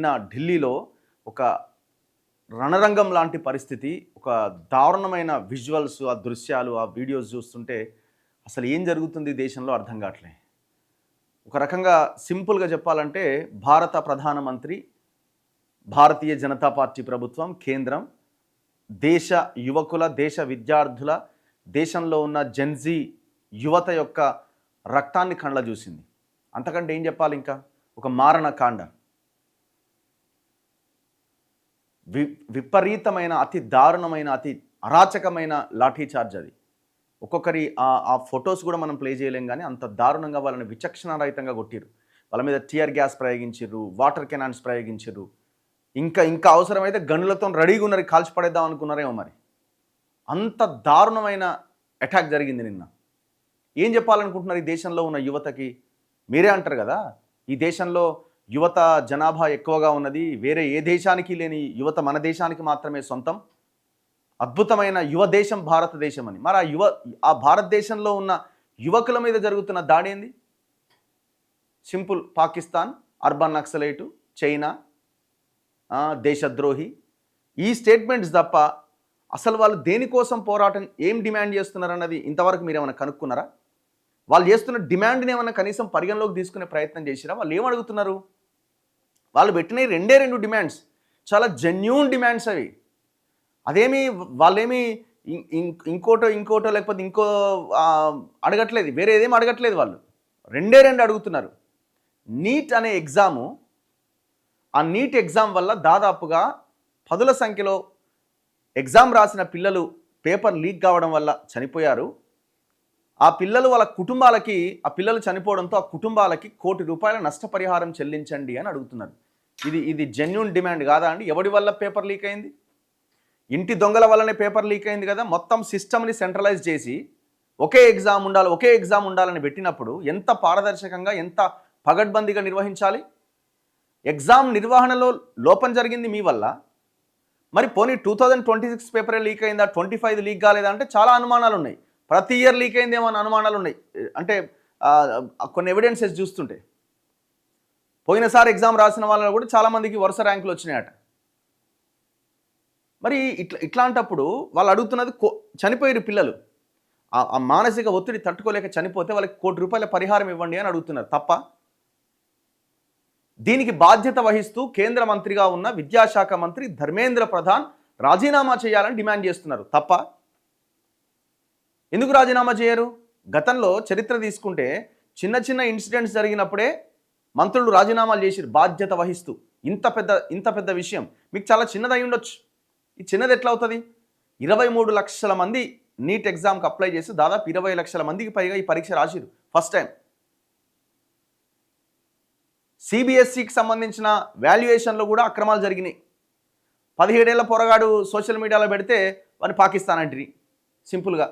నిన్న ఢిల్లీలో ఒక రణరంగం లాంటి పరిస్థితి, ఒక దారుణమైన విజువల్స్, ఆ దృశ్యాలు, ఆ వీడియోస్ చూస్తుంటే అసలు ఏం జరుగుతుంది దేశంలో అర్థం కావట్లే. ఒక రకంగా సింపుల్‌గా చెప్పాలంటే భారత ప్రధానమంత్రి, భారతీయ జనతా పార్టీ ప్రభుత్వం, కేంద్రం దేశ యువకుల, దేశ విద్యార్థుల, దేశంలో ఉన్న జెన్‌జీ యువత యొక్క రక్తాన్ని కళ్ళ చూసింది. అంతకంటే ఏం చెప్పాలి ఇంకా? ఒక మారణకాండ. విపరీతమైన, అతి దారుణమైన, అతి అరాచకమైన లాఠీ చార్జ్ అది. ఒక్కొక్కరి ఆ ఫొటోస్ కూడా మనం ప్లే చేయలేం, కానీ అంత దారుణంగా వాళ్ళని విచక్షణారహితంగా కొట్టిరు. వాళ్ళ మీద టియర్ గ్యాస్ ప్రయోగించిర్రు, వాటర్ కెనాన్స్ ప్రయోగించిర్రు. ఇంకా అవసరమైతే గన్నులతో రెడీగా ఉన్నారు, కాల్చి పడేద్దాం అనుకున్నారేమో మరి. అంత దారుణమైన అటాక్ జరిగింది నిన్న. ఏం చెప్పాలనుకుంటున్నారు ఈ దేశంలో ఉన్న యువతకి? మీరే అంటారు కదా, ఈ దేశంలో యువత జనాభా ఎక్కువగా ఉన్నది, వేరే ఏ దేశానికి లేని యువత మన దేశానికి మాత్రమే సొంతం, అద్భుతమైన యువ దేశం భారతదేశం అని. మరి ఆ భారతదేశంలో ఉన్న యువకుల మీద జరుగుతున్న దాడి ఏంది? Simple, Pakistan, urban naxalite, China, దేశద్రోహి, ఈ స్టేట్మెంట్స్ తప్ప అసలు వాళ్ళు దేనికోసం పోరాటం, ఏం డిమాండ్ చేస్తున్నారన్నది ఇంతవరకు మీరు ఏమైనా కనుక్కున్నారా? వాళ్ళు చేస్తున్న డిమాండ్ని ఏమైనా కనీసం పరిగణలోకి తీసుకునే ప్రయత్నం చేసిరా? వాళ్ళు ఏమడుగుతున్నారు? వాళ్ళు పెట్టిన రెండు డిమాండ్స్ చాలా జెన్యూన్ డిమాండ్స్ అవి. అదేమి వాళ్ళేమి ఇంకోటో లేకపోతే ఇంకో అడగట్లేదు, వేరే ఏదేమి అడగట్లేదు. వాళ్ళు రెండు అడుగుతున్నారు. నీట్ అనే ఎగ్జాము, ఆ నీట్ ఎగ్జామ్ వల్ల దాదాపుగా 10ల సంఖ్యలో ఎగ్జామ్ రాసిన పిల్లలు పేపర్ లీక్ కావడం వల్ల చనిపోయారు. ఆ పిల్లలు వాళ్ళ కుటుంబాలకి, ఆ పిల్లలు చనిపోవడంతో ఆ కుటుంబాలకి ₹1 కోటి నష్టపరిహారం చెల్లించండి అని అడుగుతున్నారు. ఇది జెన్యూన్ డిమాండ్ కాదా అండి? ఎవడి వల్ల పేపర్ లీక్ అయింది? ఇంటి దొంగల వల్లనే పేపర్ లీక్ అయింది కదా. మొత్తం సిస్టమ్ని సెంట్రలైజ్ చేసి ఒకే ఎగ్జామ్ ఉండాలని పెట్టినప్పుడు ఎంత పారదర్శకంగా, ఎంత పగడ్బందీగా నిర్వహించాలి? ఎగ్జామ్ నిర్వహణలో లోపం జరిగింది మీ వల్ల. మరి పోనీ 2026 పేపరే లీక్ అయిందా, 25 లీక్ కాలేదా అంటే చాలా అనుమానాలు ఉన్నాయి. ప్రతి ఇయర్ లీక్ అయిందేమో అని అనుమానాలు ఉన్నాయి. అంటే కొన్ని ఎవిడెన్సెస్ చూస్తుంటే పోయినసారి ఎగ్జామ్ రాసిన వాళ్ళలో కూడా చాలామందికి వరుస ర్యాంకులు వచ్చినాయట. మరి ఇట్లాంటప్పుడు వాళ్ళు అడుగుతున్నది, చనిపోయారు పిల్లలు, ఆ మానసిక ఒత్తిడి తట్టుకోలేక చనిపోతే వాళ్ళకి ₹1 కోటి పరిహారం ఇవ్వండి అని అడుగుతున్నారు. తప్ప? దీనికి బాధ్యత వహిస్తూ కేంద్ర మంత్రిగా ఉన్న విద్యాశాఖ మంత్రి ధర్మేంద్ర ప్రధాన్ రాజీనామా చేయాలని డిమాండ్ చేస్తున్నారు. తప్ప? ఎందుకు రాజీనామా చేయరు? గతంలో చరిత్ర తీసుకుంటే చిన్న ఇన్సిడెంట్స్ జరిగినప్పుడే మంత్రులు రాజీనామాలు చేసిరు బాధ్యత వహిస్తూ. ఇంత పెద్ద విషయం మీకు చాలా చిన్నది అయి ఉండొచ్చు. ఈ చిన్నది ఎట్లా అవుతుంది? 23 లక్షల మంది నీట్ ఎగ్జామ్కి అప్లై చేసి దాదాపు 20 లక్షల మందికి పైగా ఈ పరీక్ష రాసిరు ఫస్ట్ టైం. సిబిఎస్ఈకి సంబంధించిన వాల్యుయేషన్లో కూడా అక్రమాలు జరిగినాయి. 17 ఏళ్ల పొరగాడు సోషల్ మీడియాలో పెడితే వాడిని పాకిస్తాన్ అంటారు సింపుల్గా.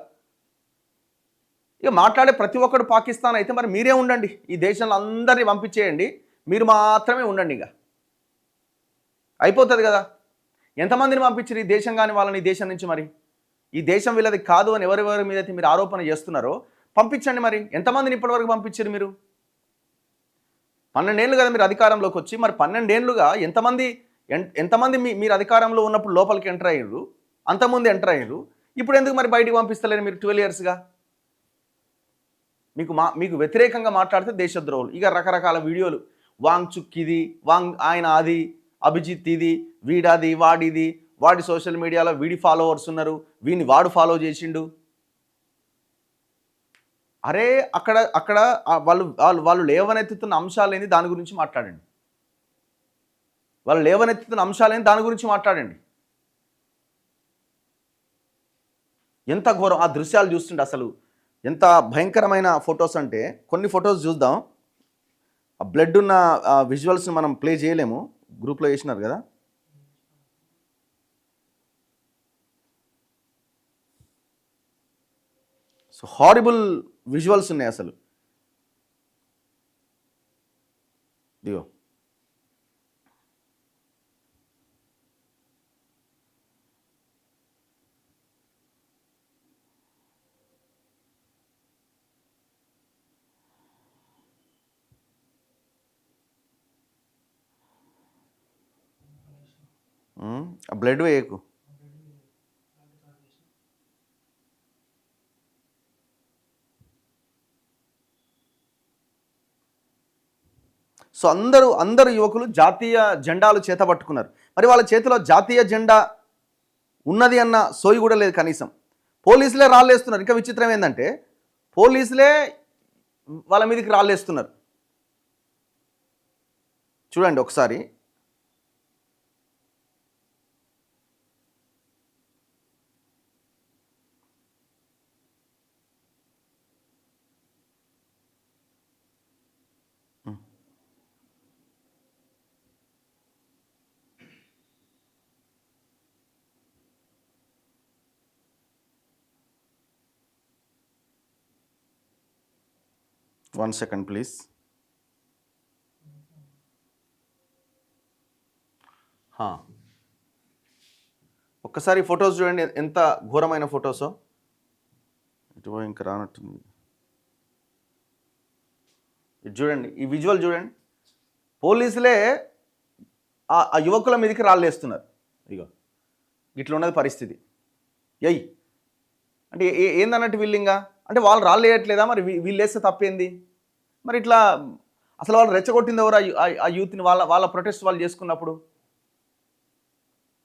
ఇక మాట్లాడే ప్రతి ఒక్కడు పాకిస్తాన్ అయితే మరి మీరే ఉండండి, ఈ దేశంలో అందరినీ పంపించేయండి, మీరు మాత్రమే ఉండండి, ఇక అయిపోతుంది కదా. ఎంతమందిని పంపించారు ఈ దేశం కానీ వాళ్ళని ఈ దేశం నుంచి? మరి ఈ దేశం వీళ్ళది కాదు అని ఎవరెవరి మీద అయితే మీరు ఆరోపణ చేస్తున్నారో పంపించండి. మరి ఎంతమందిని ఇప్పటివరకు పంపించారు మీరు? 12 ఏళ్ళు కదా మీరు అధికారంలోకి వచ్చి. మరి 12 ఏళ్ళుగా ఎంతమంది మీరు అధికారంలో ఉన్నప్పుడు లోపలికి ఎంటర్ అయ్యారు, అంతకుముందు ఎంటర్ అయ్యారు, ఇప్పుడు ఎందుకు మరి బయటికి పంపిస్తలేరు మీరు 12 ఇయర్స్గా? మీకు వ్యతిరేకంగా మాట్లాడితే దేశద్రోహులు. ఇక రకరకాల వీడియోలు, వాంగ్ చుక్ ఇది, ఆయన అది, అభిజిత్ ఇది, వీడాది, వాడిది, వాడి సోషల్ మీడియాలో వీడి ఫాలోవర్స్ ఉన్నారు, వీడిని వాడు ఫాలో చేసిండు. అరే అక్కడ వాళ్ళు లేవనెత్తుతున్న అంశాలు ఏంది, దాని గురించి మాట్లాడండి. వాళ్ళు లేవనెత్తుతున్న అంశాలు ఏంది, దాని గురించి మాట్లాడండి. ఎంత ఘోరం ఆ దృశ్యాలు చూస్తుంటే, అసలు ఎంత భయంకరమైన ఫొటోస్ అంటే. కొన్ని ఫొటోస్ చూద్దాం. ఆ బ్లడ్ ఉన్న విజువల్స్ని మనం ప్లే చేయలేము, గ్రూప్లో వేసినారు కదా. సో హారిబుల్ విజువల్స్ ఉన్నాయి అసలు. ఇదిగో బ్లడ్ వేయకు. సో అందరు యువకులు జాతీయ జెండాలు చేతబట్టుకున్నారు. మరి వాళ్ళ చేతిలో జాతీయ జెండా ఉన్నది అన్న సోయి కూడా లేదు కనీసం. పోలీసులే రాళ్ళేస్తున్నారు. ఇంకా విచిత్రం ఏంటంటే పోలీసులే వాళ్ళ మీదకి రాళ్ళేస్తున్నారు. చూడండి ఒకసారి. One second please. ఒక్కసారి ఫొటోస్ చూడండి, ఎంత ఘోరమైన ఫొటోసో. ఇటు ఇంకా రానట్టుంది. ఇది చూడండి, ఈ విజువల్ చూడండి. పోలీసులే ఆ యువకుల మీదకి రాళ్ళేస్తున్నారు. ఇగో ఇట్లా ఉన్నది పరిస్థితి. అంటే ఏందన్నట్టు వీళ్ళింగా అంటే వాళ్ళు రాళ్ళు వేయట్లేదా? మరి వీళ్ళు వేస్తే తప్పేంది? మరి ఇట్లా అసలు వాళ్ళు రెచ్చగొట్టింది ఎవరు? ఆ యూత్ని వాళ్ళ ప్రొటెస్ట్ వాళ్ళు చేసుకున్నప్పుడు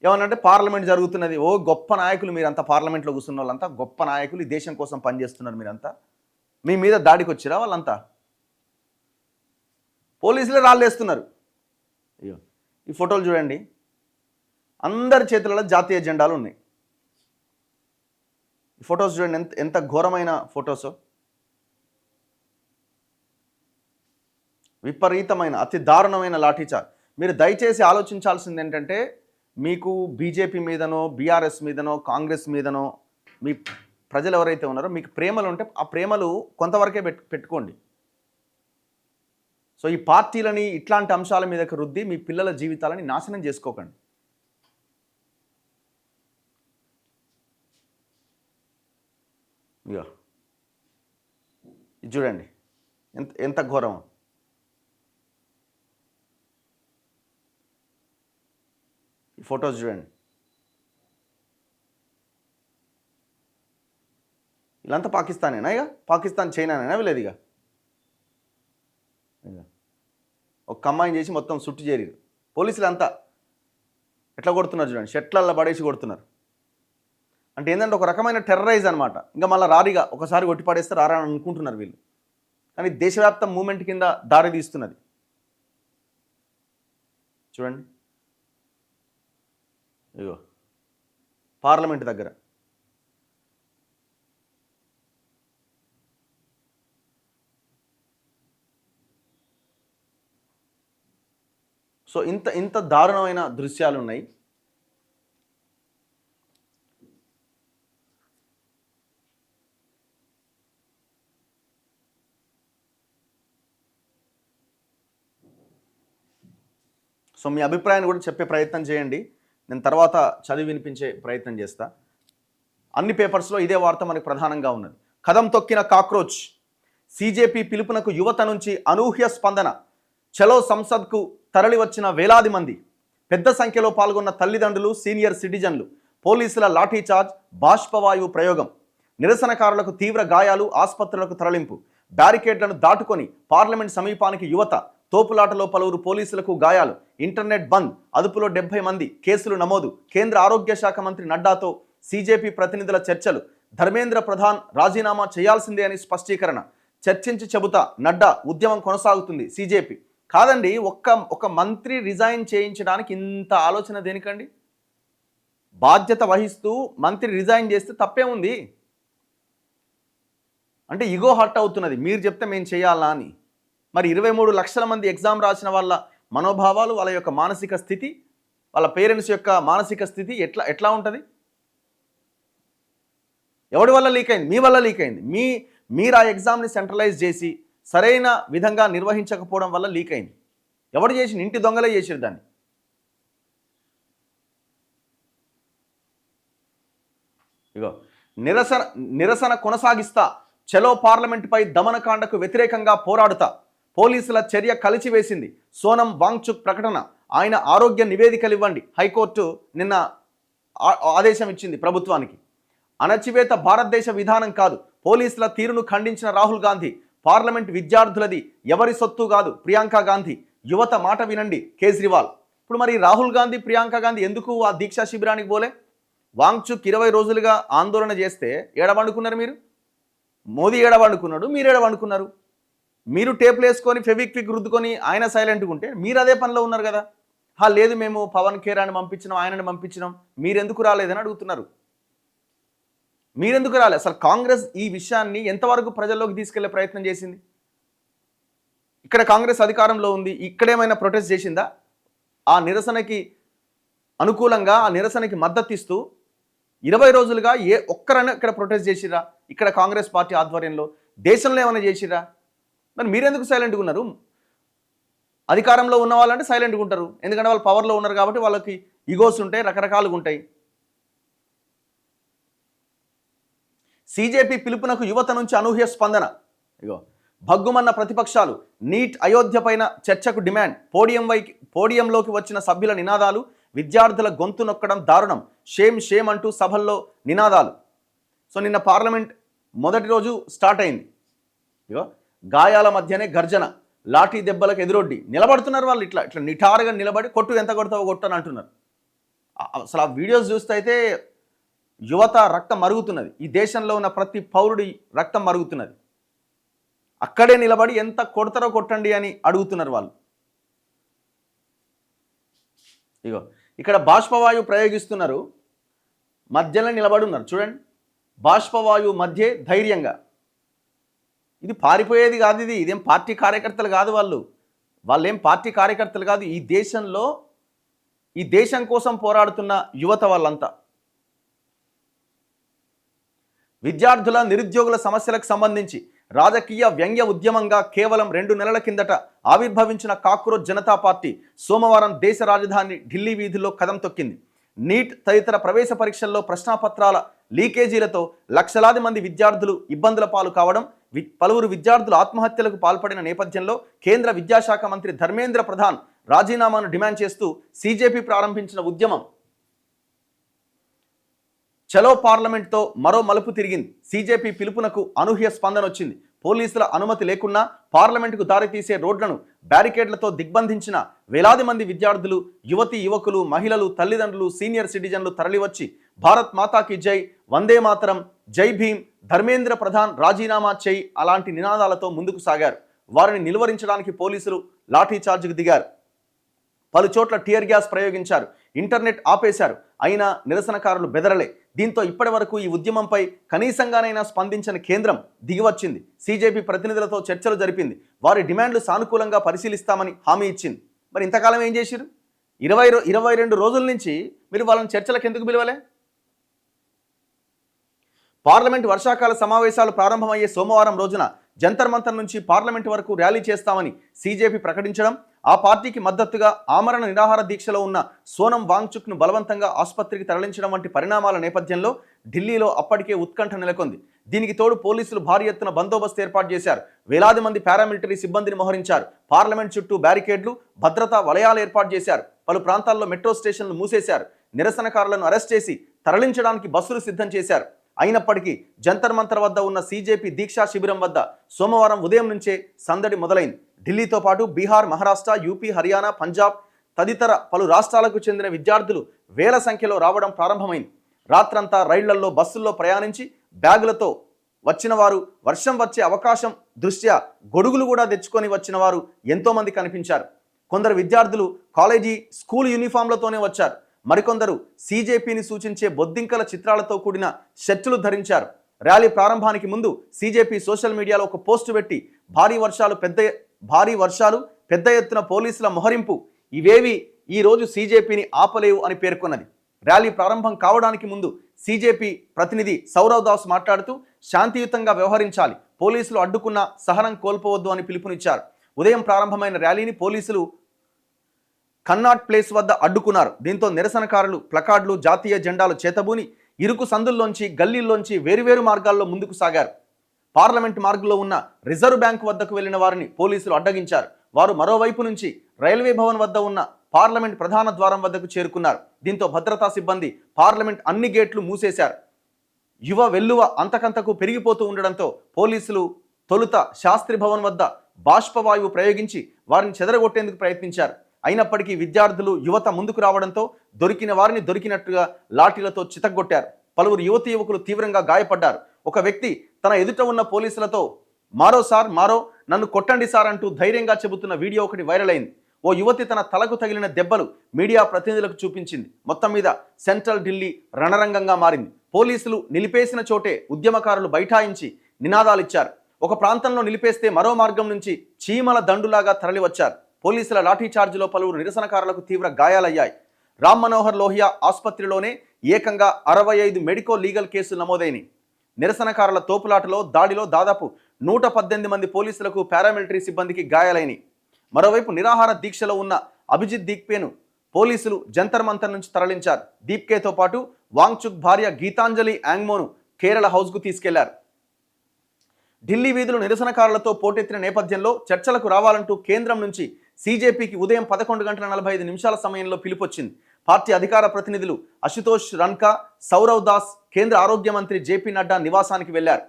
ఏమన్నంటే పార్లమెంట్ జరుగుతున్నది, ఓ గొప్ప నాయకులు మీరంతా, పార్లమెంట్లో కూర్చున్న వాళ్ళంతా గొప్ప నాయకులు, ఈ దేశం కోసం పనిచేస్తున్నారు మీరంతా, మీ మీద దాడికి వచ్చిరా వాళ్ళంతా? పోలీసులే రాళ్ళు వేస్తున్నారు. అయ్యో ఈ ఫోటోలు చూడండి, అందరి చేతులలో జాతీయ జెండాలు ఉన్నాయి. ఈ ఫొటోస్ చూడండి, ఎంత ఘోరమైన ఫొటోసో. విపరీతమైన అతి దారుణమైన లాఠీచార్జ్. మీరు దయచేసి ఆలోచించాల్సింది ఏంటంటే, మీకు బీజేపీ మీదనో బీఆర్ఎస్ మీదనో కాంగ్రెస్ మీదనో మీ ప్రజలు ఎవరైతే ఉన్నారో మీకు ప్రేమలు ఉంటే ఆ ప్రేమలు కొంతవరకే పెట్టుకోండి. సో ఈ పార్టీలని ఇట్లాంటి అంశాల మీదకి రుద్ది మీ పిల్లల జీవితాలని నాశనం చేసుకోకండి. ఇక ఇది చూడండి ఎంత ఘోరం. ఈ ఫొటోస్ చూడండి. వీళ్ళంతా పాకిస్తానేనా? ఇక పాకిస్తాన్ చైనానేనా వీళ్ళది? ఇక ఒక అమ్మాయిని చేసి మొత్తం సుట్టు చేరారు పోలీసులు. అంతా ఎట్లా కొడుతున్నారు చూడండి, షెట్లల్లో పడేసి కొడుతున్నారు. అంటే ఏంటంటే ఒక రకమైన టెర్రరైజ్ అనమాట. ఇంకా మళ్ళీ రారిగా ఒకసారి కొట్టి పడేస్తే రారని అనుకుంటున్నారు వీళ్ళు, కానీ దేశవ్యాప్త మూమెంట్ కింద దారి తీస్తున్నది. చూడండి ఇగో పార్లమెంట్ దగ్గర. సో ఇంత దారుణమైన దృశ్యాలు ఉన్నాయి. సో మీ అభిప్రాయాన్ని కూడా చెప్పే ప్రయత్నం చేయండి, నేను తర్వాత చదివి వినిపించే ప్రయత్నం చేస్తా. అన్ని పేపర్స్లో ఇదే వార్త మనకు ప్రధానంగా ఉన్నది. కదం తొక్కిన కాక్రోచ్, సీజేపీ పిలుపునకు యువత నుంచి అనూహ్య స్పందన. చలో సంసద్కు తరలి వచ్చిన వేలాది మంది, పెద్ద సంఖ్యలో పాల్గొన్న తల్లిదండ్రులు, సీనియర్ సిటిజన్లు. పోలీసుల లాఠీచార్జ్, బాష్పవాయువు ప్రయోగం. నిరసనకారులకు తీవ్ర గాయాలు, ఆసుపత్రులకు తరలింపు. బ్యారికేడ్లను దాటుకొని పార్లమెంట్ సమీపానికి యువత. తోపులాటలో పలువురు పోలీసులకు గాయాలు. ఇంటర్నెట్ బంద్, అదుపులో 70 మంది. కేసులు నమోదు. కేంద్ర ఆరోగ్య శాఖ మంత్రి నడ్డాతో సీజేపీ ప్రతినిధుల చర్చలు. ధర్మేంద్ర ప్రధాన్ రాజీనామా చేయాల్సిందే అని స్పష్టీకరణ. చర్చించి చెబుతా నడ్డా, ఉద్యమం కొనసాగుతుంది. సీజేపీ కాదండి, ఒక మంత్రి రిజైన్ చేయించడానికి ఇంత ఆలోచన దేనికండి? బాధ్యత వహిస్తూ మంత్రి రిజైన్ చేస్తే తప్పే ఉంది. అంటే ఇగో హర్ట్ అవుతున్నది, మీరు చెప్తే మేము చేయాలా అని. మరి 23 లక్షల మంది ఎగ్జామ్ రాసిన వాళ్ళ మనోభావాలు, వాళ్ళ యొక్క మానసిక స్థితి, వాళ్ళ పేరెంట్స్ యొక్క మానసిక స్థితి ఎట్లా ఉంటుంది? ఎవడి వల్ల లీక్ అయింది? మీ వల్ల లీక్ అయింది. మీరు ఆ ఎగ్జామ్ని సెంట్రలైజ్ చేసి సరైన విధంగా నిర్వహించకపోవడం వల్ల లీక్ అయింది. ఎవడు చేసి? ఇంటి దొంగలే చేసిరు దాన్ని. ఇగో నిరసన కొనసాగిస్తా. చలో పార్లమెంటుపై దమనకాండకు వ్యతిరేకంగా పోరాడుతా. పోలీసుల చర్య కలిచివేసింది. సోనం వాంగ్చుక్ ప్రకటన. ఆయన ఆరోగ్య నివేదికలు ఇవ్వండి. హైకోర్టు నిన్న ఆదేశం ఇచ్చింది ప్రభుత్వానికి. అణచివేత భారతదేశ విధానం కాదు, పోలీసుల తీరును ఖండించిన రాహుల్ గాంధీ. పార్లమెంట్ విద్యార్థులది, ఎవరి సొత్తు కాదు ప్రియాంక గాంధీ. యువత మాట వినండి కేజ్రీవాల్. ఇప్పుడు మరి రాహుల్ గాంధీ, ప్రియాంక గాంధీ ఎందుకు ఆ దీక్షా శిబిరానికి పోలే? వాంగ్చుక్ 20 రోజులుగా ఆందోళన చేస్తే ఏడవండుకున్నారు మీరు? మోదీ ఏడవండుకున్నాడు, మీరు ఏడవండుకున్నారు. మీరు టేపులు వేసుకొని ఫెవిక్విక్ రుద్దుకొని ఆయన సైలెంట్గా ఉంటే మీరు అదే పనిలో ఉన్నారు కదా. లేదు మేము పవన్ ఖేరాని పంపించినాం, ఆయనని పంపించినాం, మీరెందుకు రాలేదని అడుగుతున్నారు. మీరెందుకు రాలేదు? అసలు కాంగ్రెస్ ఈ విషయాన్ని ఎంతవరకు ప్రజల్లోకి తీసుకెళ్లే ప్రయత్నం చేసింది? ఇక్కడ కాంగ్రెస్ అధికారంలో ఉంది, ఇక్కడేమైనా ప్రొటెస్ట్ చేసిందా? ఆ నిరసనకి అనుకూలంగా, ఆ నిరసనకి మద్దతు ఇస్తూ 20 రోజులుగా ఏ ఒక్కరైనా ఇక్కడ ప్రొటెస్ట్ చేసిరా? ఇక్కడ కాంగ్రెస్ పార్టీ ఆధ్వర్యంలో దేశంలో ఏమైనా చేసిరా? మరి మీరెందుకు సైలెంట్గా ఉన్నారు? అధికారంలో ఉన్న వాళ్ళంటే సైలెంట్గా ఉంటారు, ఎందుకంటే వాళ్ళు పవర్లో ఉన్నారు కాబట్టి వాళ్ళకి ఈగోస్ ఉంటాయి, రకరకాలుగా ఉంటాయి. సీజేపీ పిలుపునకు యువత నుంచి అనూహ్య స్పందన. ఇగో భగ్గుమన్న ప్రతిపక్షాలు. నీట్ అయోధ్య పైన చర్చకు డిమాండ్. పోడియంలోకి వచ్చిన సభ్యుల నినాదాలు. విద్యార్థుల గొంతు నొక్కడం దారుణం. షేమ్ షేమ్ అంటూ సభల్లో నినాదాలు. సో నిన్న పార్లమెంట్ మొదటి రోజు స్టార్ట్ అయింది. ఇగో గాయాల మధ్యనే గర్జన, లాఠీ దెబ్బలకు ఎదురొడ్డి నిలబడుతున్నారు వాళ్ళు. ఇట్లా ఇట్లా నిఠారుగా నిలబడి కొట్టు, ఎంత కొడతావో కొట్టు అని అంటున్నారు. అసలు ఆ వీడియోస్ చూస్తే అయితే యువత రక్తం మరుగుతున్నది. ఈ దేశంలో ఉన్న ప్రతి పౌరుడి రక్తం మరుగుతున్నది. అక్కడే నిలబడి ఎంత కొడతారో కొట్టండి అని అడుగుతున్నారు వాళ్ళు. ఇగో ఇక్కడ బాష్పవాయువు ప్రయోగిస్తున్నారు, మధ్యలో నిలబడి ఉన్నారు చూడండి. బాష్పవాయువు మధ్య ధైర్యంగా. ఇది పారిపోయేది కాదు, ఇదేం పార్టీ కార్యకర్తలు కాదు, వాళ్ళేం పార్టీ కార్యకర్తలు కాదు. ఈ దేశంలో ఈ దేశం కోసం పోరాడుతున్న యువత వాళ్ళంతా. విద్యార్థుల నిరుద్యోగుల సమస్యలకు సంబంధించి రాజకీయ వ్యంగ్య ఉద్యమంగా కేవలం 2 నెలల కిందట ఆవిర్భవించిన కాక్రోచ్ జనతా పార్టీ సోమవారం దేశ రాజధాని ఢిల్లీ వీధుల్లో కదం తొక్కింది. నీట్ తదితర ప్రవేశ పరీక్షల్లో ప్రశ్నాపత్రాల లీకేజీలతో లక్షలాది మంది విద్యార్థులు ఇబ్బందుల పాలు కావడం, పలువురు విద్యార్థులు ఆత్మహత్యలకు పాల్పడిన నేపథ్యంలో కేంద్ర విద్యాశాఖ మంత్రి ధర్మేంద్ర ప్రధాన్ రాజీనామాను డిమాండ్ చేస్తూ సీజేపీ ప్రారంభించిన ఉద్యమం చలో పార్లమెంట్తో మరో మలుపు తిరిగింది. సీజేపీ పిలుపునకు అనూహ్య స్పందన వచ్చింది. పోలీసుల అనుమతి లేకున్నా పార్లమెంటుకు దారితీసే రోడ్లను బ్యారికేడ్లతో దిగ్బంధించిన వేలాది మంది విద్యార్థులు, యువతీ యువకులు, మహిళలు, తల్లిదండ్రులు, సీనియర్ సిటిజన్లు తరలివచ్చి భారత్ మాతాకి జై, వందే మాతరం, జై భీమ్, ధర్మేంద్ర ప్రధాన్ రాజీనామా చేయి అలాంటి నినాదాలతో ముందుకు సాగారు. వారిని నిలువరించడానికి పోలీసులు లాఠీచార్జ్కు దిగారు. పలు చోట్ల టియర్ గ్యాస్ ప్రయోగించారు, ఇంటర్నెట్ ఆపేశారు. అయినా నిరసనకారులు బెదరలే. దీంతో ఇప్పటి వరకు ఈ ఉద్యమంపై కనీసంగానైనా స్పందించని కేంద్రం దిగివచ్చింది. సీజేపీ ప్రతినిధులతో చర్చలు జరిపింది. వారి డిమాండ్లు సానుకూలంగా పరిశీలిస్తామని హామీ ఇచ్చింది. మరి ఇంతకాలం ఏం చేశారు? 22 రోజుల నుంచి మీరు వాళ్ళని చర్చలకు ఎందుకు పిలవలే? పార్లమెంట్ వర్షాకాల సమావేశాలు ప్రారంభమయ్యే సోమవారం రోజున జంతర్ మంతర్ నుంచి పార్లమెంటు వరకు ర్యాలీ చేస్తామని సీజేపీ ప్రకటించడం, ఆ పార్టీకి మద్దతుగా ఆమరణ నిరాహార దీక్షలో ఉన్న సోనం వాంగ్చుక్ను బలవంతంగా ఆసుపత్రికి తరలించడం వంటి పరిణామాల నేపథ్యంలో ఢిల్లీలో అప్పటికే ఉత్కంఠ నెలకొంది. దీనికి తోడు పోలీసులు భారీ ఎత్తున బందోబస్తు ఏర్పాటు చేశారు. వేలాది మంది పారామిలిటరీ సిబ్బందిని మోహరించారు. పార్లమెంట్ చుట్టూ బ్యారికేడ్లు, భద్రతా వలయాలు ఏర్పాటు చేశారు. పలు ప్రాంతాల్లో మెట్రో స్టేషన్లు మూసేశారు. నిరసనకారులను అరెస్ట్ చేసి తరలించడానికి బస్సులు సిద్ధం చేశారు. అయినప్పటికీ జంతర్ మంతర్ వద్ద ఉన్న సీజేపీ దీక్షా శిబిరం వద్ద సోమవారం ఉదయం నుంచే సందడి మొదలైంది. ఢిల్లీతో పాటు బీహార్, మహారాష్ట్ర, యూపీ, హర్యానా, పంజాబ్ తదితర పలు రాష్ట్రాలకు చెందిన విద్యార్థులు వేల సంఖ్యలో రావడం ప్రారంభమైంది. రాత్రంతా రైళ్లల్లో, బస్సుల్లో ప్రయాణించి బ్యాగులతో వచ్చిన వారు, వర్షం వచ్చే అవకాశం దృష్ట్యా గొడుగులు కూడా తెచ్చుకొని వచ్చిన వారు ఎంతోమంది కనిపించారు. కొందరు విద్యార్థులు కాలేజీ, స్కూల్ యూనిఫామ్లతోనే వచ్చారు. మరికొందరు సీజేపీని సూచించే బొద్దింకల చిత్రాలతో కూడిన షర్టులు ధరించారు. ర్యాలీ ప్రారంభానికి ముందు సీజేపీ సోషల్ మీడియాలో ఒక పోస్టు పెట్టి భారీ వర్షాలు, పెద్ద ఎత్తున పోలీసుల మొహరింపు ఇవేవి ఈ రోజు సీజేపీని ఆపలేవు అని పేర్కొన్నది. ర్యాలీ ప్రారంభం కావడానికి ముందు సీజేపీ ప్రతినిధి సౌరవ్ దాస్ మాట్లాడుతూ శాంతియుతంగా వ్యవహరించాలి, పోలీసులు అడ్డుకున్న సహనం కోల్పోవద్దు అని పిలుపునిచ్చారు. ఉదయం ప్రారంభమైన ర్యాలీని పోలీసులు కన్నాట్ ప్లేస్ వద్ద అడ్డుకున్నారు. దీంతో నిరసనకారులు ప్లకార్డులు, జాతీయ జెండాలు చేతబూని ఇరుకు సందుల్లోంచి, గల్లీల్లోంచి వేరువేరు మార్గాల్లో ముందుకు సాగారు. పార్లమెంట్ మార్గంలో ఉన్న రిజర్వ్ బ్యాంక్ వద్దకు వెళ్లిన వారిని పోలీసులు అడ్డగించారు. వారు మరోవైపు నుంచి రైల్వే భవన్ వద్ద ఉన్న పార్లమెంట్ ప్రధాన ద్వారం వద్దకు చేరుకున్నారు. దీంతో భద్రతా సిబ్బంది పార్లమెంట్ అన్ని గేట్లు మూసేశారు. యువ వెల్లువ అంతకంతకు పెరిగిపోతూ ఉండడంతో పోలీసులు తొలుత శాస్త్రి భవన్ వద్ద బాష్పవాయువు ప్రయోగించి వారిని చెదరగొట్టేందుకు ప్రయత్నించారు. అయినప్పటికీ విద్యార్థులు యువత ముందుకు రావడంతో దొరికిన వారిని దొరికినట్టుగా లాఠీలతో చితగ్గొట్టారు. పలువురు యువతీ యువకులు తీవ్రంగా గాయపడ్డారు. ఒక వ్యక్తి తన ఎదుట ఉన్న పోలీసులతో మారో సార్ మారో, నన్ను కొట్టండి సార్ అంటూ ధైర్యంగా చెబుతున్న వీడియో ఒకటి వైరల్ అయింది. ఓ యువతి తన తలకు తగిలిన దెబ్బలు మీడియా ప్రతినిధులకు చూపించింది. మొత్తం మీద సెంట్రల్ ఢిల్లీ రణరంగంగా మారింది. పోలీసులు నిలిపేసిన చోటే ఉద్యమకారులు బైఠాయించి నినాదాలిచ్చారు. ఒక ప్రాంతంలో నిలిపేస్తే మరో మార్గం నుంచి చీమల దండులాగా తరలివచ్చారు. పోలీసుల లాఠీచార్జిలో పలువురు నిరసనకారులకు తీవ్ర గాయాలయ్యాయి. రామ్ మనోహర్ లోహియా ఆసుపత్రిలోనే ఏకంగా 65 మెడికో లీగల్ కేసులు నమోదైనవి. నిరసనకారుల తోపులాటలో దాడిలో దాదాపు 118 మంది పోలీసులకు పారామిలిటరీ సిబ్బందికి గాయాలైనవి. మరోవైపు నిరాహార దీక్షలో ఉన్న అభిజిత్ దీప్కేను పోలీసులు జంతర్ మంతర్ నుంచి తరలించారు. దీప్కేతో పాటు వాంగ్చుక్ భార్య గీతాంజలి యాంగ్మోను కేరళ హౌస్కు తీసుకెళ్లారు. ఢిల్లీ వీధులు నిరసనకారులతో పోటెత్తిన నేపథ్యంలో చర్చలకు రావాలంటూ కేంద్రం నుంచి సీజేపీకి ఉదయం 11:45 సమయంలో పిలుపొచ్చింది. పార్టీ అధికార ప్రతినిధులు అశుతోష్ రన్కా, సౌరవ్ దాస్ కేంద్ర ఆరోగ్య మంత్రి జేపీ నడ్డా నివాసానికి వెళ్లారు.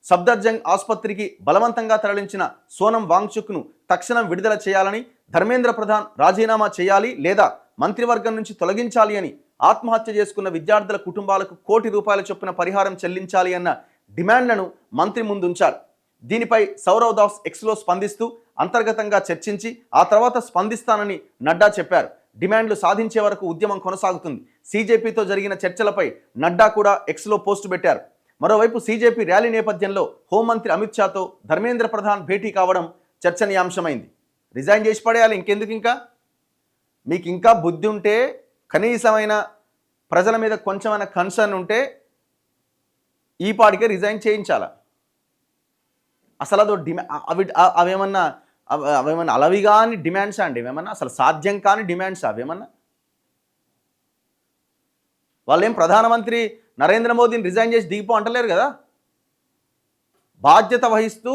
సఫ్దర్జంగ్ ఆసుపత్రికి బలవంతంగా తరలించిన సోనం వాంగ్చుక్ను తక్షణం విడుదల చేయాలని, ధర్మేంద్ర ప్రధాన్ రాజీనామా చేయాలి లేదా మంత్రివర్గం నుంచి తొలగించాలి అని, ఆత్మహత్య చేసుకున్న విద్యార్థుల కుటుంబాలకు ₹1 కోటి చొప్పున పరిహారం చెల్లించాలి అన్న డిమాండ్లను మంత్రి ముందుంచారు. దీనిపై సౌరవ్ దాస్ ఎక్స్లో స్పందిస్తూ అంతర్గతంగా చర్చించి ఆ తర్వాత స్పందిస్తానని నడ్డా చెప్పారు. డిమాండ్లు సాధించే వరకు ఉద్యమం కొనసాగుతుంది. సీజేపీతో జరిగిన చర్చలపై నడ్డా కూడా ఎక్స్లో పోస్టు పెట్టారు. మరోవైపు సీజేపీ ర్యాలీ నేపథ్యంలో హోంమంత్రి అమిత్ షాతో ధర్మేంద్ర ప్రధాన్ భేటీ కావడం చర్చనీయాంశమైంది. రిజైన్ చేసి పడేయాలి, ఇంకెందుకు ఇంకా? మీకు ఇంకా బుద్ధి ఉంటే, కనీసమైన ప్రజల మీద కొంచెమైనా కన్సర్న్ ఉంటే ఈ పాటికే రిజైన్ చేయించాల. అసలు అదో అవేమన్నా అలవి కాని డిమాండ్సా అండి? ఏమన్నా అసలు సాధ్యం కాని డిమాండ్స్ అవేమన్నా? వాళ్ళేం ప్రధానమంత్రి నరేంద్ర మోదీని రిజైన్ చేసి దిగిపో అంటలేరు కదా. బాధ్యత వహిస్తూ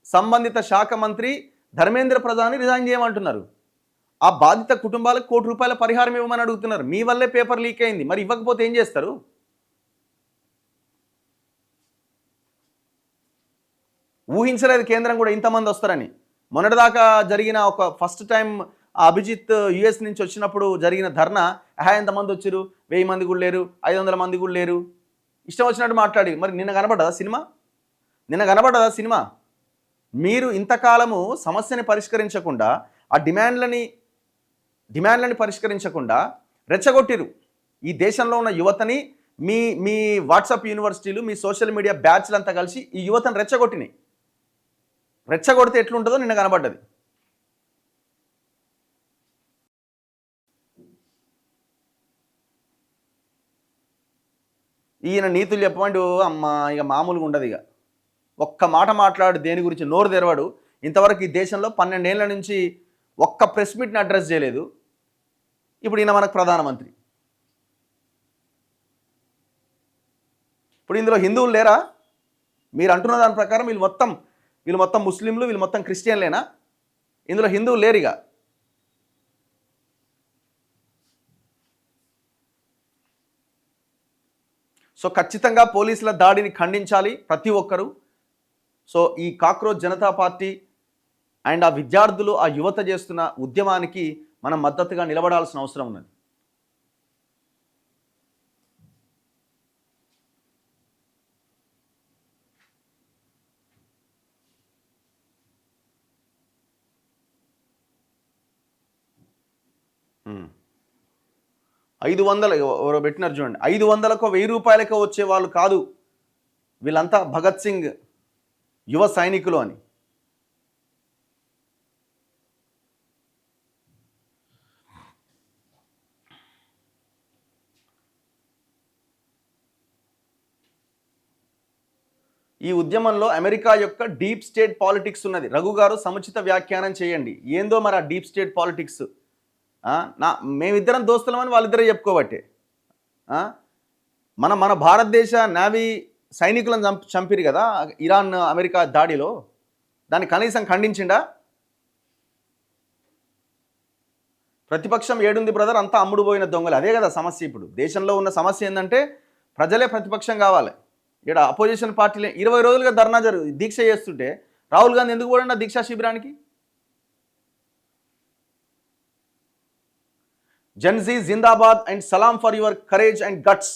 సంబంధిత శాఖ మంత్రి ధర్మేంద్ర ప్రధాన్ని రిజైన్ చేయమంటున్నారు. ఆ బాధిత కుటుంబాలకు ₹1 కోటి పరిహారం ఇవ్వమని అడుగుతున్నారు. మీ వల్లే పేపర్ లీక్ అయింది, మరి ఇవ్వకపోతే ఏం చేస్తారు? ఊహించలేదు కేంద్రం కూడా ఇంతమంది వస్తారని. మొన్నటిదాకా జరిగిన ఒక ఫస్ట్ టైం అభిజిత్ యుఎస్ నుంచి వచ్చినప్పుడు జరిగిన ధర్నా, ఎంతమంది వచ్చారు? 1000 మంది కూడా లేరు, 500 మంది కూడా లేరు, ఇష్టం వచ్చినట్టు మాట్లాడి. మరి నిన్న కనబడ్డదా సినిమా? మీరు ఇంతకాలము సమస్యని పరిష్కరించకుండా, ఆ డిమాండ్లని పరిష్కరించకుండా రెచ్చగొట్టిరు. ఈ దేశంలో ఉన్న యువతని మీ వాట్సాప్ యూనివర్సిటీలు, మీ సోషల్ మీడియా బ్యాచ్లంతా కలిసి ఈ యువతను రెచ్చగొడితే ఎట్లుంటుందో నిన్న కనబడ్డది. ఈయన నీతులు చెప్పమంటే అమ్మ ఇక మామూలుగా ఉండదు. ఇక ఒక్క మాట మాట్లాడు, దేని గురించి నోరు తెరవాడు. ఇంతవరకు ఈ దేశంలో 12 ఏళ్ల నుంచి ఒక్క ప్రెస్ మీట్ని అడ్రస్ చేయలేదు. ఇప్పుడు ఈయన మనకు ప్రధానమంత్రి. ఇప్పుడు ఇందులో హిందువులు లేరా? మీరు అంటున్న దాని ప్రకారం వీళ్ళు మొత్తం ముస్లింలు, వీళ్ళు మొత్తం క్రిస్టియన్లేనా? ఇందులో హిందువులు లేరుగా. సో ఖచ్చితంగా పోలీసుల దాడిని ఖండించాలి ప్రతి ఒక్కరూ. సో ఈ కాక్రోచ్ జనతా పార్టీ అండ్ ఆ విద్యార్థులు, ఆ యువత చేస్తున్న ఉద్యమానికి మనం మద్దతుగా నిలబడాల్సిన అవసరం ఉన్నది. ఎవరో పెట్టినారు చూడండి, 500కో ₹1000కో వచ్చే వాళ్ళు కాదు వీళ్ళంతా భగత్ సింగ్ యువ సైనికులు అని. ఈ ఉద్యమంలో అమెరికా యొక్క డీప్ స్టేట్ పాలిటిక్స్ ఉన్నది. రఘు గారు సముచిత వ్యాఖ్యానం చేయండి. ఏందో మరి ఆ డీప్ స్టేట్ పాలిటిక్స్. మేమిద్దరం దోస్తులమని వాళ్ళిద్దరే చెప్పుకోబట్టే మన భారతదేశ నేవీ సైనికులను చంపిరు కదా ఇరాన్ అమెరికా దాడిలో. దాన్ని కనీసం ఖండించిండా? ప్రతిపక్షం ఏడుంది బ్రదర్, అంతా అమ్ముడు పోయిన దొంగలు. అదే కదా సమస్య. ఇప్పుడు దేశంలో ఉన్న సమస్య ఏంటంటే ప్రజలే ప్రతిపక్షం కావాలి. ఇక్కడ అపోజిషన్ పార్టీలే 20 రోజులుగా దీక్ష చేస్తుంటే రాహుల్ గాంధీ ఎందుకు పోడండి దీక్షా శిబిరానికి? జెన్జీ జిందాబాద్ అండ్ సలాం for your courage and guts.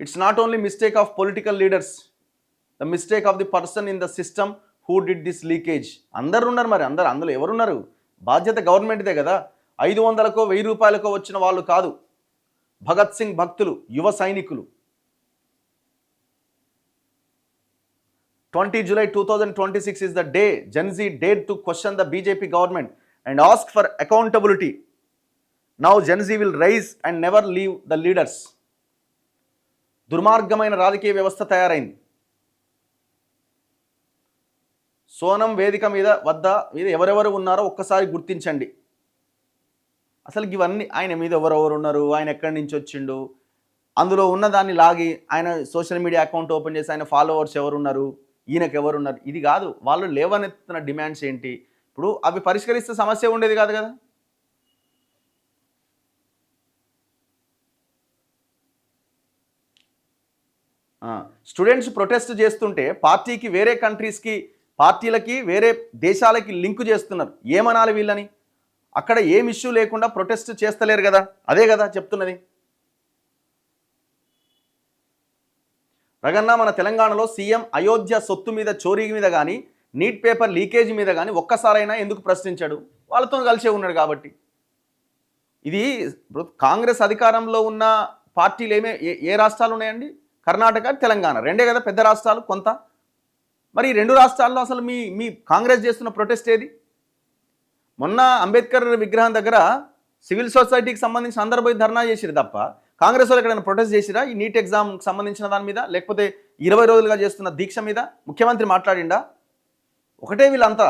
It's not only mistake of political leaders, the mistake of the person in the system who did this leakage. అందరు ఉన్నారు మరి, అందులో ఎవరున్నారు? బాధ్యత గవర్నమెంట్దే కదా. 500కో 1000 రూపాయలకో వచ్చిన వాళ్ళు కాదు. భగత్ సింగ్ భక్తులు, యువ సైనికులు. 20 July 2026 is the day Gen Z dared to question the BJP government and ask for accountability. Now Gen Z will rise and never leave the leaders. దుర్మార్గమైన రాజకీయ వ్యవస్థ తయారైంది. సోనం వేదిక మీద ఎవరెవరు ఉన్నారో ఒక్కసారి గుర్తించండి. అసలు ఇవన్నీ ఆయన మీద ఎవరెవరు ఉన్నారు, ఆయన ఎక్కడి నుంచి వచ్చిండు, అందులో ఉన్నదాన్ని లాగి ఆయన సోషల్ మీడియా అకౌంట్ ఓపెన్ చేసి ఆయన ఫాలోవర్స్ ఎవరున్నారు, ఈయనకు ఎవరున్నారు, ఇది కాదు. వాళ్ళు లేవనెత్తున్న డిమాండ్స్ ఏంటి? ఇప్పుడు అవి పరిష్కరిస్తే సమస్య ఉండేది కాదు కదా. స్టూడెంట్స్ ప్రొటెస్ట్ చేస్తుంటే పార్టీకి వేరే కంట్రీస్కి, పార్టీలకి వేరే దేశాలకి లింక్ చేస్తున్నారు. ఏమనాలి వీళ్ళని? అక్కడ ఏం ఇష్యూ లేకుండా ప్రొటెస్ట్ చేస్తలేరు కదా. అదే కదా చెప్తున్నది. రగన్న, మన తెలంగాణలో సీఎం అయోధ్య సొత్తు మీద, చోరీ మీద కానీ, నీట్ పేపర్ లీకేజీ మీద కానీ ఒక్కసారైనా ఎందుకు ప్రశ్నించాడు? వాళ్ళతో కలిసే ఉన్నాడు కాబట్టి. ఇది ఇప్పుడు కాంగ్రెస్ అధికారంలో ఉన్న పార్టీలు ఏ రాష్ట్రాలు ఉన్నాయండి? కర్ణాటక, తెలంగాణ, రెండే కదా పెద్ద రాష్ట్రాలు కొంత. మరి ఈ 2 రాష్ట్రాల్లో అసలు మీ కాంగ్రెస్ చేస్తున్న ప్రొటెస్ట్ ఏది? మొన్న అంబేద్కర్ విగ్రహం దగ్గర సివిల్ సొసైటీకి సంబంధించిన అందరు పోయి ధర్నా చేసిరు తప్ప కాంగ్రెస్ వాళ్ళు ఎక్కడైనా ప్రొటెస్ట్ చేసిరా? ఈ నీట్ ఎగ్జామ్కి సంబంధించిన దాని మీద, లేకపోతే 20 రోజులుగా చేస్తున్న దీక్ష మీద ముఖ్యమంత్రి మాట్లాడిండా? ఒకటే వీళ్ళంతా.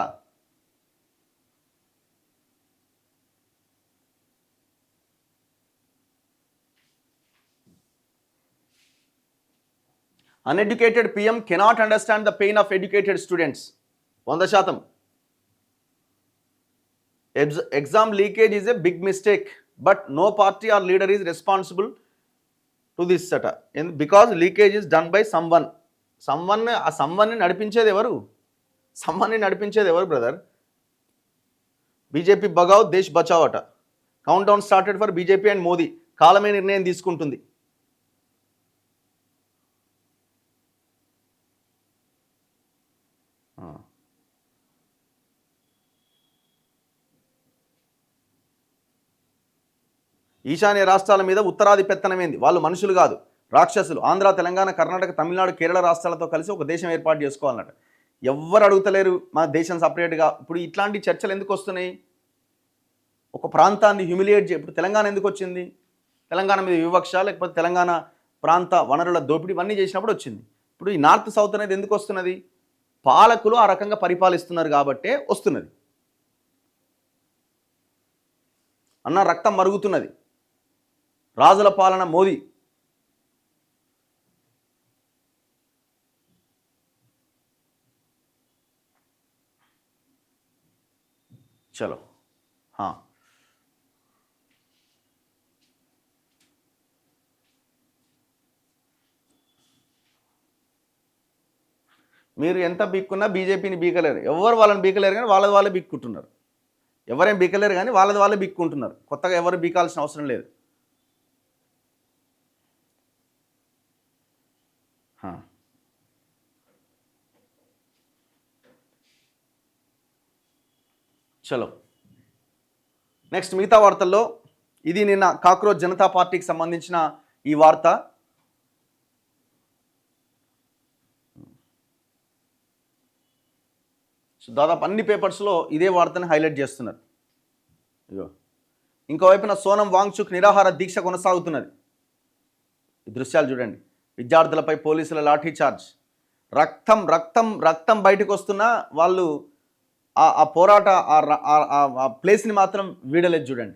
Uneducated PM cannot understand the pain of educated students. 100%. Exam leakage is a big mistake, but no party or leader is responsible to this setup. Because leakage is done by someone. Someone ni నడిపించేది ఎవరు? Someone ni నడిపించేది ఎవరు brother? BJP బగావ్ దేశ్ బచావ్ అట. Count down started for BJP and Modi. కాలమే నిర్ణయం తీసుకుంటుంది. ఈశాన్య రాష్ట్రాల మీద ఉత్తరాది పెత్తనమేంది? వాళ్ళు మనుషులు కాదు, రాక్షసులు. ఆంధ్ర, తెలంగాణ, కర్ణాటక, తమిళనాడు, కేరళ రాష్ట్రాలతో కలిసి ఒక దేశం ఏర్పాటు చేసుకోవాలన్నట. ఎవ్వరు అడుగుతలేరు మా దేశం సపరేట్గా. ఇప్పుడు ఇట్లాంటి చర్చలు ఎందుకు వస్తున్నాయి? ఒక ప్రాంతాన్ని హ్యూమిలియేట్ ఇప్పుడు తెలంగాణ ఎందుకు వచ్చింది? తెలంగాణ మీద వివక్ష, లేకపోతే తెలంగాణ ప్రాంత వనరుల దోపిడీ ఇవన్నీ చేసినప్పుడు వచ్చింది. ఇప్పుడు ఈ నార్త్ సౌత్ అనేది ఎందుకు వస్తున్నది? పాలకులు ఆ రకంగా పరిపాలిస్తున్నారు కాబట్టే వస్తున్నది. అన్న రక్తం మరుగుతున్నది. రాజుల పాలన మోదీ. చలో మీరు ఎంత బీక్కున్నా బీజేపీని బీకలేరు. ఎవరు వాళ్ళని బీకలేరు కానీ వాళ్ళే బీక్కుంటున్నారు. ఎవరేం బీకలేరు కానీ వాళ్ళే బీక్కుంటున్నారు. కొత్తగా ఎవరు బీకాల్సిన అవసరం లేదు. చలో నెక్స్ట్ మిగతా వార్తల్లో ఇది నిన్న కాక్రోచ్ జనతా పార్టీకి సంబంధించిన ఈ వార్త. దాదాపు అన్ని పేపర్స్లో ఇదే వార్తని హైలైట్ చేస్తున్నారు. ఇగో ఇంకోవైపున సోనం వాంగ్చుక్ నిరాహార దీక్ష కొనసాగుతున్నది. ఈ దృశ్యాలు చూడండి. విద్యార్థులపై పోలీసుల లాఠీచార్జ్. రక్తం రక్తం రక్తం బయటకు వస్తున్నా వాళ్ళు ఆ పోరాట ఆ ప్లేస్ని మాత్రం వీడలేదు. చూడండి.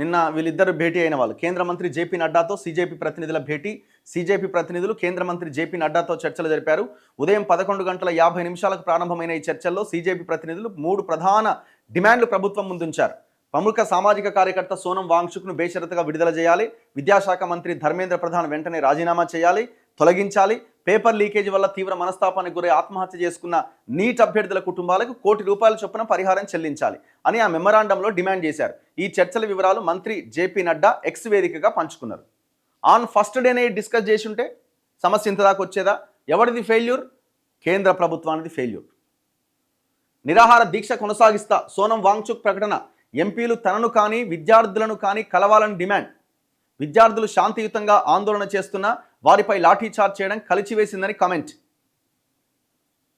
నిన్న వీళ్ళిద్దరు భేటీ అయిన వాళ్ళు కేంద్ర మంత్రి జేపీ నడ్డాతో సీజేపీ ప్రతినిధుల భేటీ. సీజేపీ ప్రతినిధులు కేంద్ర మంత్రి జేపీ నడ్డాతో చర్చలు జరిపారు. ఉదయం 11:50 ప్రారంభమైన ఈ చర్చల్లో సీజేపీ ప్రతినిధులు 3 ప్రధాన డిమాండ్లు ప్రభుత్వం ముందుంచారు. ప్రముఖ సామాజిక కార్యకర్త సోనం వాంగ్చుక్ను బేషరతుగా విడుదల చేయాలి. విద్యాశాఖ మంత్రి ధర్మేంద్ర ప్రధాన్ వెంటనే రాజీనామా చేయాలి, తొలగించాలి. పేపర్ లీకేజీ వల్ల తీవ్ర మనస్తాపానికి గురై ఆత్మహత్య చేసుకున్న నీట్ అభ్యర్థుల కుటుంబాలకు ₹1 కోటి చొప్పున పరిహారం చెల్లించాలి అని ఆ మెమరాండంలో డిమాండ్ చేశారు. ఈ చర్చల వివరాలు మంత్రి జేపీ నడ్డా ఎక్స్ వేదికగా పంచుకున్నారు. ఆన్ ఫస్ట్ డేనే డిస్కస్ చేసి ఉంటే సమస్య ఇంతదాకా వచ్చేదా? ఎవరిది ఫెయిల్యూర్? కేంద్ర ప్రభుత్వానికి ఫెయిల్యూర్. నిరాహార దీక్ష కొనసాగిస్తా సోనం వాంగ్చుక్ ప్రకటన. ఎంపీలు తనను కానీ విద్యార్థులను కానీ కలవాలని డిమాండ్. విద్యార్థులు శాంతియుతంగా ఆందోళన చేస్తున్నా వారిపై లాఠీచార్జ్ చేయడం కలిచివేసిందని కామెంట్.